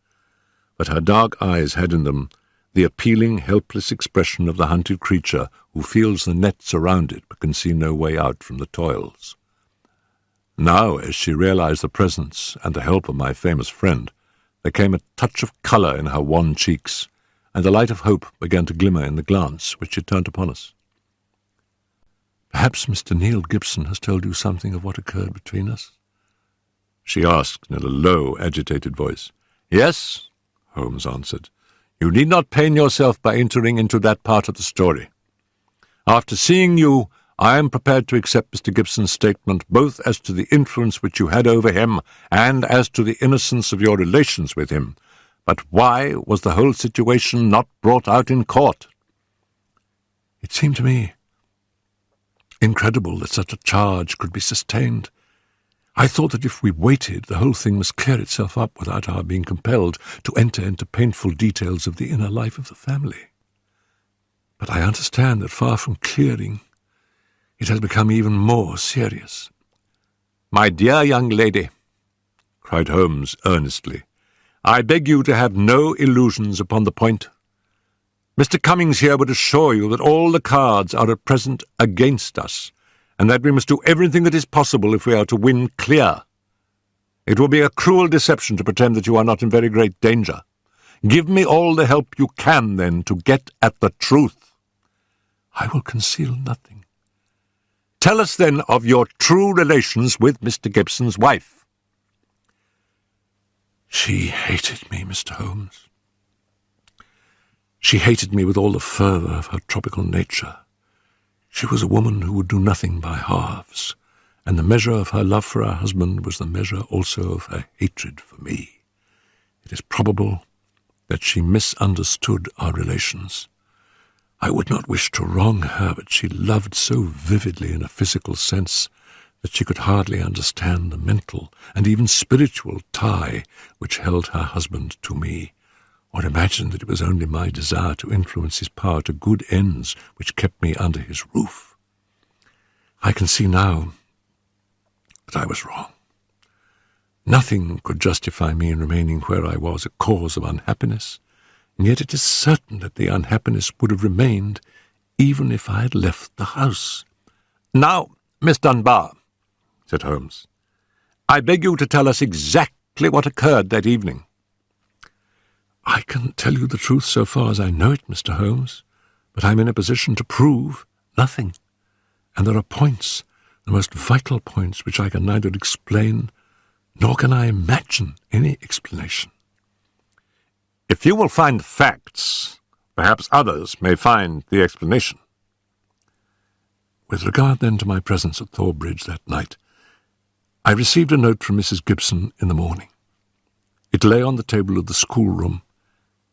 but her dark eyes had in them the appealing, helpless expression of the hunted creature who feels the nets around it but can see no way out from the toils. Now, as she realized the presence and the help of my famous friend, there came a touch of colour in her wan cheeks, and the light of hope began to glimmer in the glance which she turned upon us. "Perhaps Mr. Neil Gibson has told you something of what occurred between us?" she asked in a low, agitated voice. "Yes," Holmes answered. "You need not pain yourself by entering into that part of the story. After seeing you, I am prepared to accept Mr. Gibson's statement both as to the influence which you had over him and as to the innocence of your relations with him. But why was the whole situation not brought out in court?" It seemed to me incredible that such a charge could be sustained. I thought that if we waited, the whole thing must clear itself up without our being compelled to enter into painful details of the inner life of the family. But I understand that far from clearing, it has become even more serious. "My dear young lady," cried Holmes earnestly, "I beg you to have no illusions upon the point. Mr. Cummings here would assure you that all the cards are at present against us, and that we must do everything that is possible if we are to win clear. It will be a cruel deception to pretend that you are not in very great danger. Give me all the help you can, then, to get at the truth." "I will conceal nothing." "Tell us, then, of your true relations with Mr. Gibson's wife." "She hated me, Mr. Holmes. She hated me with all the fervour of her tropical nature. She was a woman who would do nothing by halves, and the measure of her love for her husband was the measure also of her hatred for me. It is probable that she misunderstood our relations. I would not wish to wrong her, but she loved so vividly in a physical sense that she could hardly understand the mental and even spiritual tie which held her husband to me, or imagine that it was only my desire to influence his power to good ends which kept me under his roof. I can see now that I was wrong. Nothing could justify me in remaining where I was, a cause of unhappiness, and yet it is certain that the unhappiness would have remained even if I had left the house. "Now, Miss Dunbar," said Holmes, "I beg you to tell us exactly what occurred that evening." "I can tell you the truth so far as I know it, Mr. Holmes, but I'm in a position to prove nothing, and there are points, the most vital points, which I can neither explain nor can I imagine any explanation." "If you will find facts, perhaps others may find the explanation." With regard, then, to my presence at Thor Bridge that night, I received a note from Mrs. Gibson in the morning. It lay on the table of the schoolroom,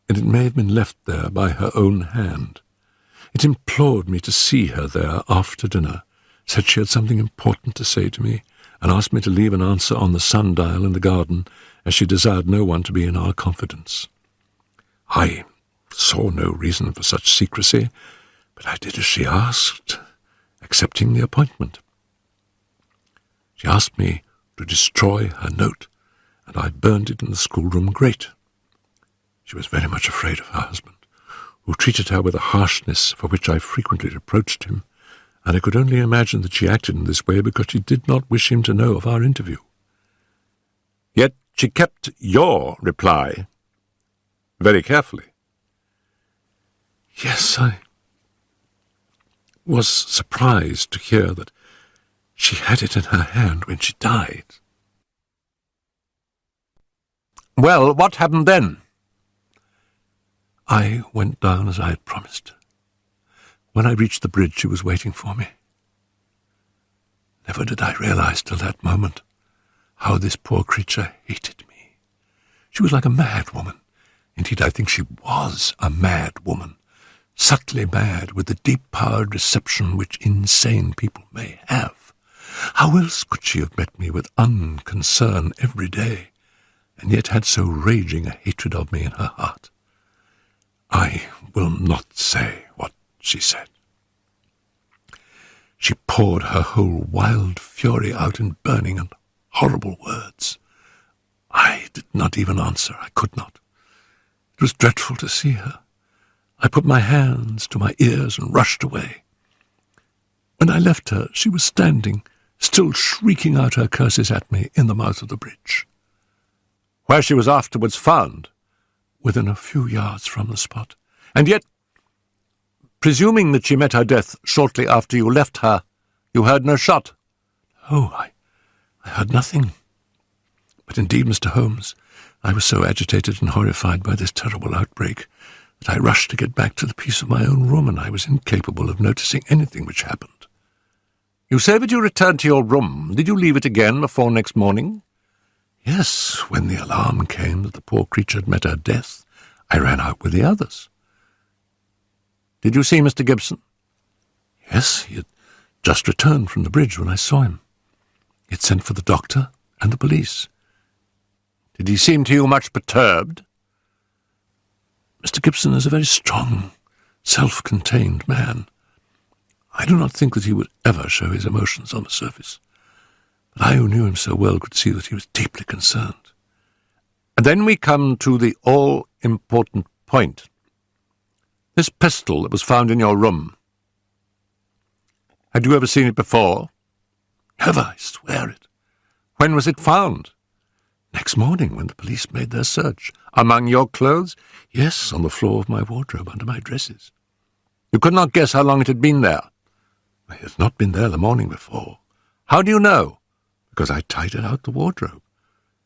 and it may have been left there by her own hand. It implored me to see her there after dinner, said she had something important to say to me, and asked me to leave an answer on the sundial in the garden, as she desired no one to be in our confidence. I saw no reason for such secrecy, but I did as she asked, accepting the appointment. She asked me to destroy her note, and I burned it in the schoolroom grate. She was very much afraid of her husband, who treated her with a harshness for which I frequently reproached him, and I could only imagine that she acted in this way because she did not wish him to know of our interview. Yet she kept your reply very carefully. Yes, I was surprised to hear that she had it in her hand when she died. Well, what happened then? I went down as I had promised. When I reached the bridge, she was waiting for me. Never did I realize till that moment how this poor creature hated me. She was like a mad woman. Indeed, I think she was a mad woman, subtly mad with the deep-powered reception which insane people may have. How else could she have met me with unconcern every day, and yet had so raging a hatred of me in her heart? I will not say what she said. She poured her whole wild fury out in burning and horrible words. I did not even answer. I could not. It was dreadful to see her. I put my hands to my ears and rushed away. When I left her, she was standing, still shrieking out her curses at me in the mouth of the bridge. Where she was afterwards found? Within a few yards from the spot. And yet, presuming that she met her death shortly after you left her, you heard no shot? Oh, I heard nothing. But indeed, Mr. Holmes, I was so agitated and horrified by this terrible outbreak that I rushed to get back to the peace of my own room, and I was incapable of noticing anything which happened. You say that you returned to your room. Did you leave it again before next morning? Yes, when the alarm came that the poor creature had met her death, I ran out with the others. Did you see Mr. Gibson? Yes, he had just returned from the bridge when I saw him. He had sent for the doctor and the police. Did he seem to you much perturbed? Mr. Gibson is a very strong, self-contained man. I do not think that he would ever show his emotions on the surface. But I, who knew him so well, could see that he was deeply concerned. And then we come to the all-important point. This pistol that was found in your room. Had you ever seen it before? Never, I swear it. When was it found? Next morning, when the police made their search. Among your clothes? Yes, on the floor of my wardrobe, under my dresses. You could not guess how long it had been there? It had not been there the morning before. How do you know? Because I tied it out the wardrobe.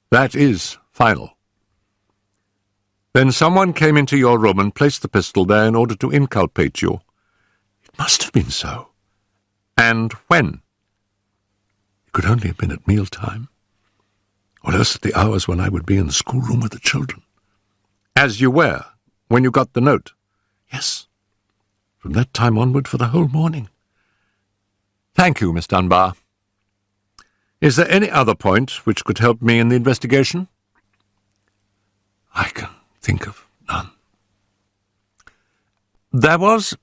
That is final. Then someone came into your room and placed the pistol there in order to inculpate you. It must have been so. And when? It could only have been at mealtime, or else at the hours when I would be in the schoolroom with the children. As you were, when you got the note? Yes. From that time onward for the whole morning. Thank you, Miss Dunbar. Is there any other point which could help me in the investigation? I can think of none. There was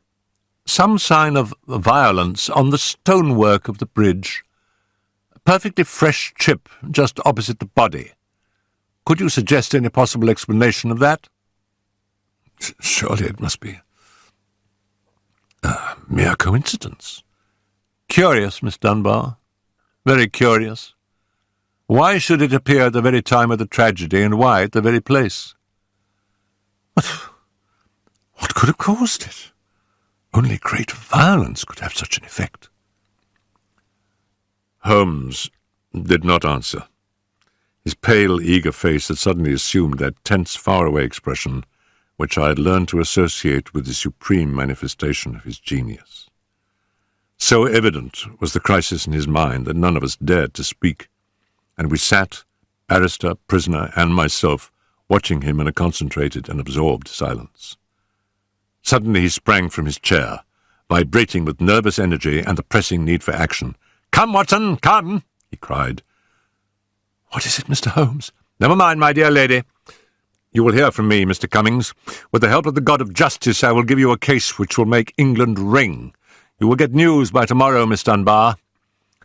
some sign of violence on the stonework of the bridge. A perfectly fresh chip just opposite the body. Could you suggest any possible explanation of that? Surely it must be a mere coincidence. Curious, Miss Dunbar. Very curious. Why should it appear at the very time of the tragedy, and why at the very place? What could have caused it? Only great violence could have such an effect. Holmes did not answer. His pale, eager face had suddenly assumed that tense, faraway expression which I had learned to associate with the supreme manifestation of his genius. So evident was the crisis in his mind that none of us dared to speak, and we sat, barrister, prisoner, and myself, watching him in a concentrated and absorbed silence. Suddenly he sprang from his chair, vibrating with nervous energy and the pressing need for action. "Come, Watson, come!" he cried. "What is it, Mr. Holmes?" "Never mind, my dear lady. You will hear from me, Mr. Cummings. With the help of the God of Justice, I will give you a case which will make England ring. You will get news by tomorrow, Miss Dunbar.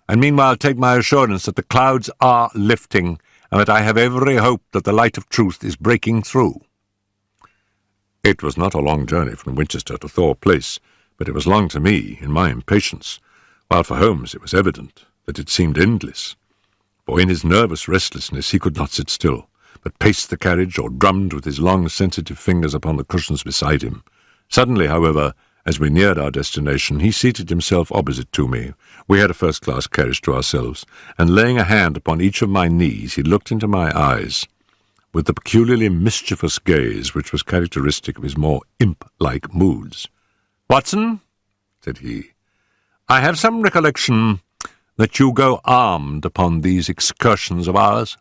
and meanwhile take my assurance that the clouds are lifting, and that I have every hope that the light of truth is breaking through." It was not a long journey from Winchester to Thor Place, but it was long to me in my impatience, while for Holmes it was evident that it seemed endless. For in his nervous restlessness he could not sit still, but paced the carriage or drummed with his long, sensitive fingers upon the cushions beside him. Suddenly, however, as we neared our destination, he seated himself opposite to me. We had a first-class carriage to ourselves, and laying a hand upon each of my knees, he looked into my eyes with the peculiarly mischievous gaze which was characteristic of his more imp-like moods. "Watson," said he, "I have some recollection that you go armed upon these excursions of ours."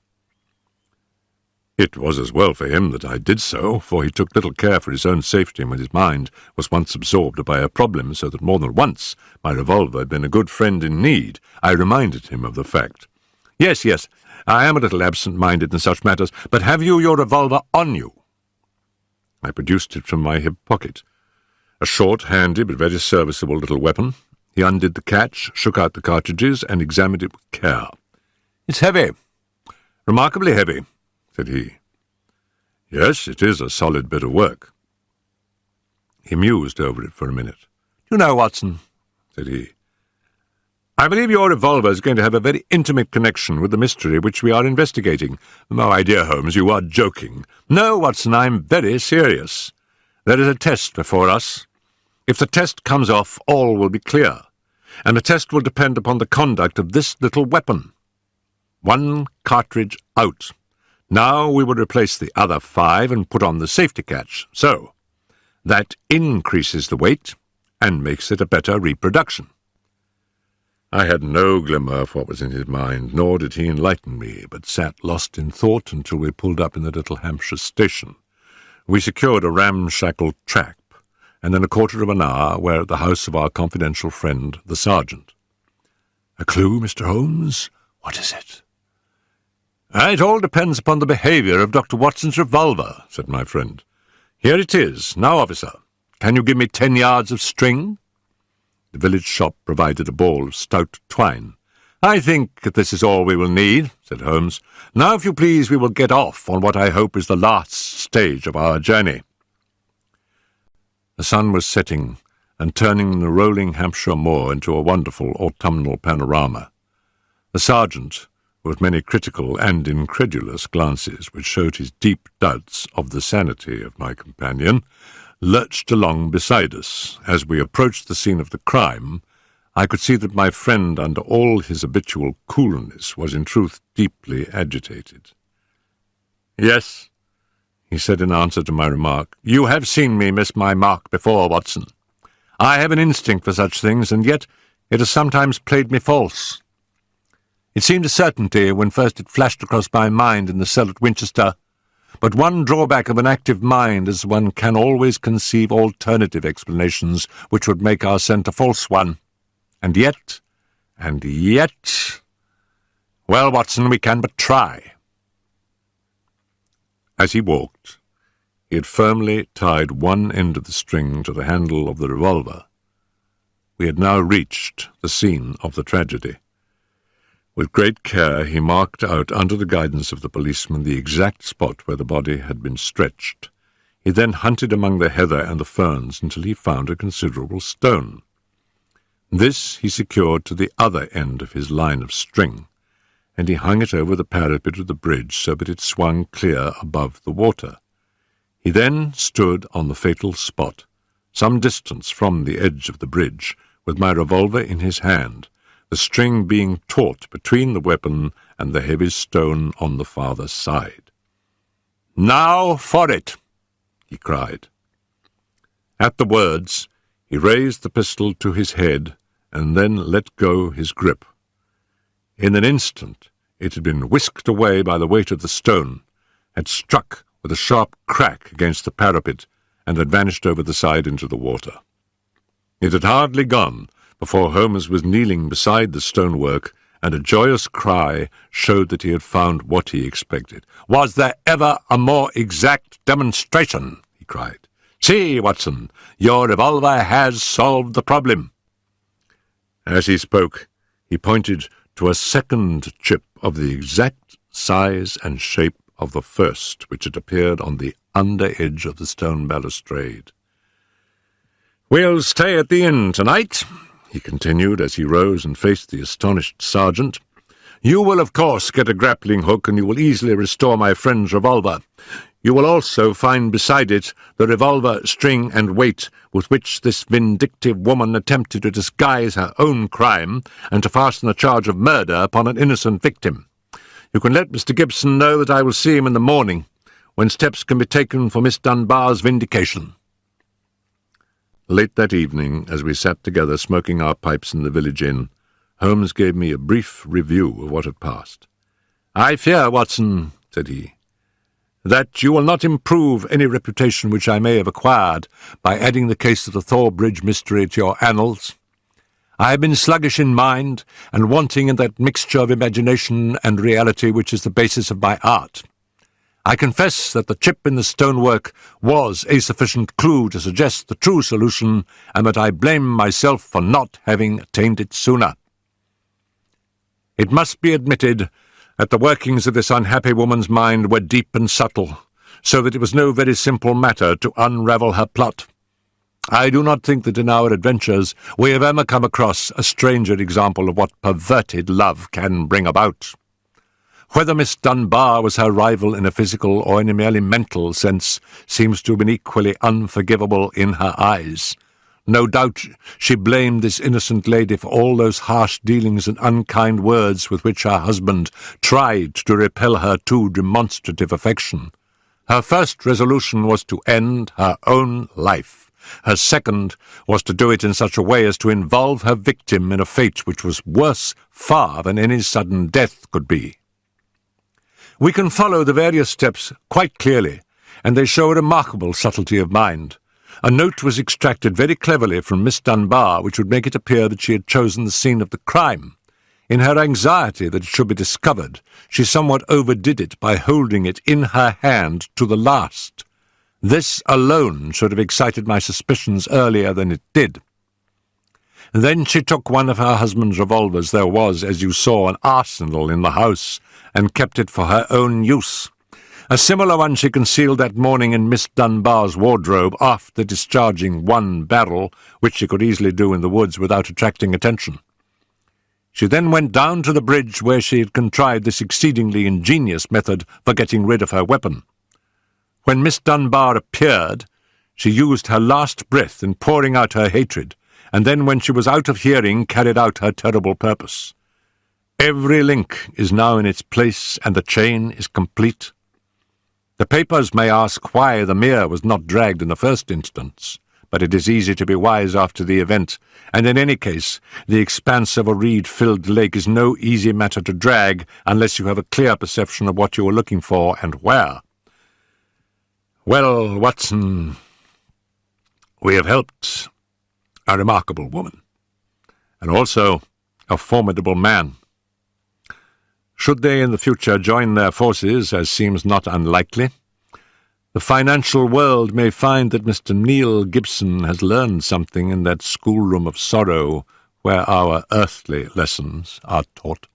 It was as well for him that I did so, for he took little care for his own safety when his mind was once absorbed by a problem, so that more than once my revolver had been a good friend in need. I reminded him of the fact. Yes, I am a little absent-minded in such matters, but have you your revolver on you?" I produced it from my hip pocket. A short, handy, but very serviceable little weapon. He undid the catch, shook out the cartridges, and examined it with care. "It's heavy, remarkably heavy," said he. "Yes, it is a solid bit of work." He mused over it for a minute. "You know, Watson," said he, "I believe your revolver is going to have a very intimate connection with the mystery which we are investigating." "My dear Holmes, you are joking." "No, Watson, I'm very serious. There is a test before us. If the test comes off, all will be clear, and the test will depend upon the conduct of this little weapon. 1 cartridge out. Now we will replace the other 5 and put on the safety catch. So, that increases the weight and makes it a better reproduction." I had no glimmer of what was in his mind, nor did he enlighten me, but sat lost in thought until we pulled up in the little Hampshire station. We secured a ramshackle trap, and in a quarter of an hour were at the house of our confidential friend, the sergeant. "A clue, Mr. Holmes? What is it?" "It all depends upon the behaviour of Dr. Watson's revolver," said my friend. "Here it is. Now, officer, can you give me 10 yards of string?" The village shop provided a ball of stout twine. "I think this is all we will need," said Holmes. "Now, if you please, we will get off on what I hope is the last stage of our journey." The sun was setting and turning the rolling Hampshire moor into a wonderful autumnal panorama. The sergeant, with many critical and incredulous glances which showed his deep doubts of the sanity of my companion, lurched along beside us. As we approached the scene of the crime, I could see that my friend, under all his habitual coolness, was in truth deeply agitated. "Yes," he said in answer to my remark, "you have seen me miss my mark before, Watson. I have an instinct for such things, and yet it has sometimes played me false. It seemed a certainty when first it flashed across my mind in the cell at Winchester, but one drawback of an active mind is one can always conceive alternative explanations which would make our scent a false one. And yet... Well, Watson, we can but try." As he walked, he had firmly tied one end of the string to the handle of the revolver. We had now reached the scene of the tragedy. With great care he marked out under the guidance of the policeman the exact spot where the body had been stretched. He then hunted among the heather and the ferns until he found a considerable stone. This he secured to the other end of his line of string, and he hung it over the parapet of the bridge so that it swung clear above the water. He then stood on the fatal spot, some distance from the edge of the bridge, with my revolver in his hand, the string being taut between the weapon and the heavy stone on the farther side. "Now for it!" he cried. At the words, he raised the pistol to his head and then let go his grip. In an instant it had been whisked away by the weight of the stone, had struck with a sharp crack against the parapet, and had vanished over the side into the water. It had hardly gone before Holmes was kneeling beside the stonework, and a joyous cry showed that he had found what he expected. "Was there ever a more exact demonstration?" he cried. "See, Watson, your revolver has solved the problem." As he spoke, He pointed to a second chip of the exact size and shape of the first, which had appeared on the under edge of the stone balustrade. "We'll stay at the inn tonight," he continued as he rose and faced the astonished sergeant. "You will, of course, get a grappling hook, and you will easily restore my friend's revolver. You will also find beside it the revolver, string, and weight with which this vindictive woman attempted to disguise her own crime and to fasten a charge of murder upon an innocent victim. You can let Mr. Gibson know that I will see him in the morning, when steps can be taken for Miss Dunbar's vindication." Late that evening, as we sat together smoking our pipes in the village inn, Holmes gave me a brief review of what had passed. "I fear, Watson," said he, "that you will not improve any reputation which I may have acquired by adding the case of the Thor Bridge mystery to your annals. I have been sluggish in mind and wanting in that mixture of imagination and reality which is the basis of my art. I confess that the chip in the stonework was a sufficient clue to suggest the true solution, and that I blame myself for not having attained it sooner. It must be admitted that the workings of this unhappy woman's mind were deep and subtle, so that it was no very simple matter to unravel her plot. I do not think that in our adventures we have ever come across a stranger example of what perverted love can bring about. Whether Miss Dunbar was her rival in a physical or in a merely mental sense seems to have been equally unforgivable in her eyes. No doubt she blamed this innocent lady for all those harsh dealings and unkind words with which her husband tried to repel her too demonstrative affection. Her first resolution was to end her own life. Her second was to do it in such a way as to involve her victim in a fate which was worse far than any sudden death could be. We can follow the various steps quite clearly, and they show a remarkable subtlety of mind. A note was extracted very cleverly from Miss Dunbar, which would make it appear that she had chosen the scene of the crime. In her anxiety that it should be discovered, she somewhat overdid it by holding it in her hand to the last. This alone should have excited my suspicions earlier than it did. Then she took one of her husband's revolvers. There was, as you saw, an arsenal in the house, and kept it for her own use. A similar one she concealed that morning in Miss Dunbar's wardrobe after discharging one barrel, which she could easily do in the woods without attracting attention. She then went down to the bridge where she had contrived this exceedingly ingenious method for getting rid of her weapon. When Miss Dunbar appeared, she used her last breath in pouring out her hatred, and then when she was out of hearing carried out her terrible purpose. Every link is now in its place, and the chain is complete. The papers may ask why the mere was not dragged in the first instance, but it is easy to be wise after the event, and in any case, the expanse of a reed-filled lake is no easy matter to drag unless you have a clear perception of what you are looking for and where. Well, Watson, we have helped a remarkable woman, and also a formidable man. Should they in the future join their forces, as seems not unlikely, the financial world may find that Mr. Neil Gibson has learned something in that schoolroom of sorrow where our earthly lessons are taught.